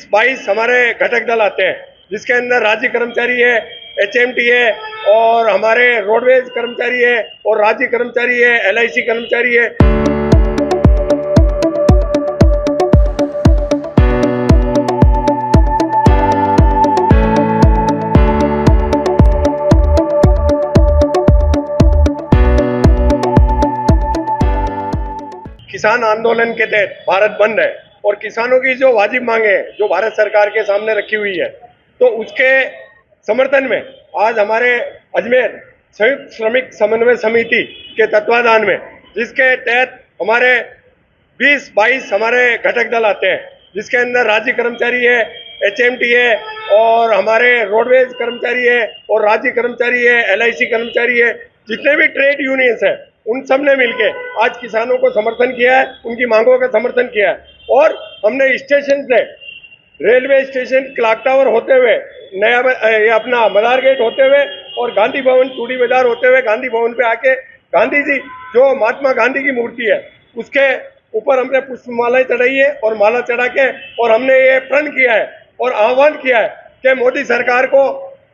20-22 हमारे घटक दल आते हैं, जिसके अंदर राज्य कर्मचारी है, HMT है और हमारे रोडवेज कर्मचारी है और राज्य कर्मचारी है, LIC कर्मचारी है। किसान आंदोलन के तहत भारत बंद है और किसानों की जो वाजिब मांगे हैं जो भारत सरकार के सामने रखी हुई है, तो उसके समर्थन में आज हमारे अजमेर संयुक्त श्रमिक समन्वय समिति के तत्वाधान में, जिसके तहत हमारे 20-22 हमारे घटक दल आते हैं, जिसके अंदर राज्य कर्मचारी है, HMT है और हमारे रोडवेज कर्मचारी है और राज्य कर्मचारी है, LIC कर्मचारी है, जितने भी ट्रेड यूनियंस है उन सब ने मिलके आज किसानों को समर्थन किया है, उनकी मांगों का समर्थन किया है। और हमने स्टेशन से रेलवे स्टेशन क्लॉक टावर होते हुए नया अपना मदार गेट होते हुए और गांधी भवन चूड़ी बाजार होते हुए गांधी भवन पे आके गांधी जी जो महात्मा गांधी की मूर्ति है उसके ऊपर हमने पुष्पमालाएं चढ़ाई है और माला चढ़ा के और हमने ये प्रण किया है और आह्वान किया है कि मोदी सरकार को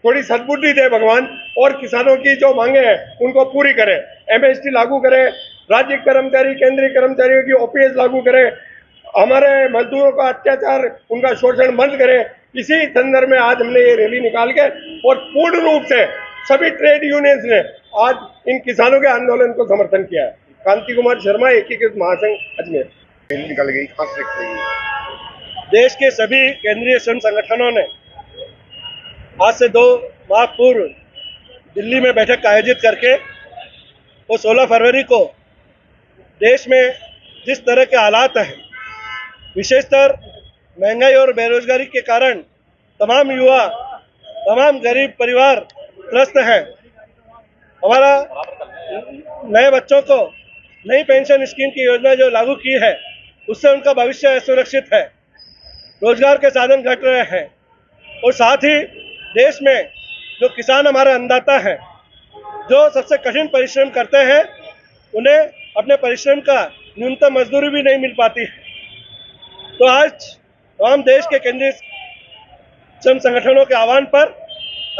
थोड़ी सद्बुद्धि दे भगवान और किसानों की जो मांगे हैं उनको पूरी करे, MST लागू करे, राज्य कर्मचारी केंद्रीय कर्मचारियों की OPS लागू करे, हमारे मजदूरों का अत्याचार उनका शोषण बंद करे। इसी संदर्भ में आज हमने ये रैली निकाल के और पूर्ण रूप से सभी ट्रेड यूनियंस ने आज इन किसानों के आंदोलन को समर्थन किया है। कांति कुमार शर्मा, एकीकृत महासंघ अजमेर। रैली निकल गई, कहाँ से निकलेगी? देश के सभी केंद्रीय श्रम संगठनों ने आज से 2 माह पूर्व दिल्ली में बैठक आयोजित करके वो 16 फरवरी को देश में जिस तरह के हालात हैं, विशेषतर महंगाई और बेरोजगारी के कारण तमाम युवा, तमाम गरीब परिवार त्रस्त हैं। हमारा नए बच्चों को नई पेंशन स्कीम की योजना जो लागू की है उससे उनका भविष्य असुरक्षित है, रोजगार के साधन घट रहे हैं और साथ ही देश में जो किसान हमारे अन्नदाता हैं, जो सबसे कठिन परिश्रम करते हैं, उन्हें अपने परिश्रम का न्यूनतम मजदूरी भी नहीं मिल पाती है। तो आज हम देश के केंद्रीय श्रम संगठनों के आह्वान पर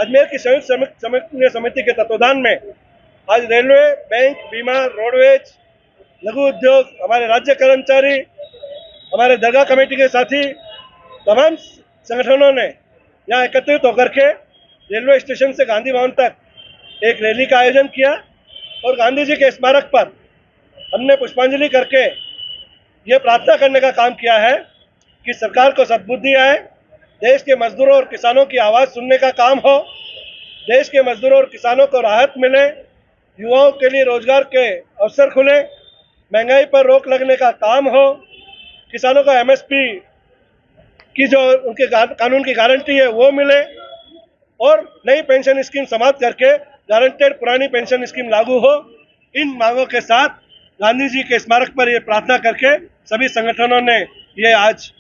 अजमेर की संयुक्त श्रमिक समिति के तत्वाधान में आज रेलवे, बैंक, बीमा, रोडवेज, लघु उद्योग, हमारे राज्य कर्मचारी, हमारे दरगाह कमेटी के साथी तमाम संगठनों ने यहाँ एकत्रित होकर के रेलवे स्टेशन से गांधी भवन तक एक रैली का आयोजन किया और गांधी जी के स्मारक पर हमने पुष्पांजलि करके ये प्रार्थना करने का काम किया है कि सरकार को सद्बुद्धि आए, देश के मजदूरों और किसानों की आवाज़ सुनने का काम हो, देश के मजदूरों और किसानों को राहत मिले, युवाओं के लिए रोजगार के अवसर खुले, महंगाई पर रोक लगने का काम हो, किसानों को MSP की जो उनके कानून की गारंटी है वो मिले और नई पेंशन स्कीम समाप्त करके गारंटेड पुरानी पेंशन स्कीम लागू हो। इन मांगों के साथ गांधी जी के स्मारक पर ये प्रार्थना करके सभी संगठनों ने ये आज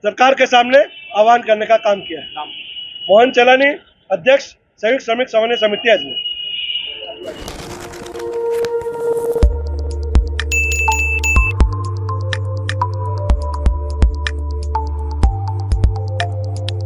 सरकार के सामने आह्वान करने का काम किया है। मोहन चलानी, अध्यक्ष संयुक्त श्रमिक समन्वय समिति अजमेर।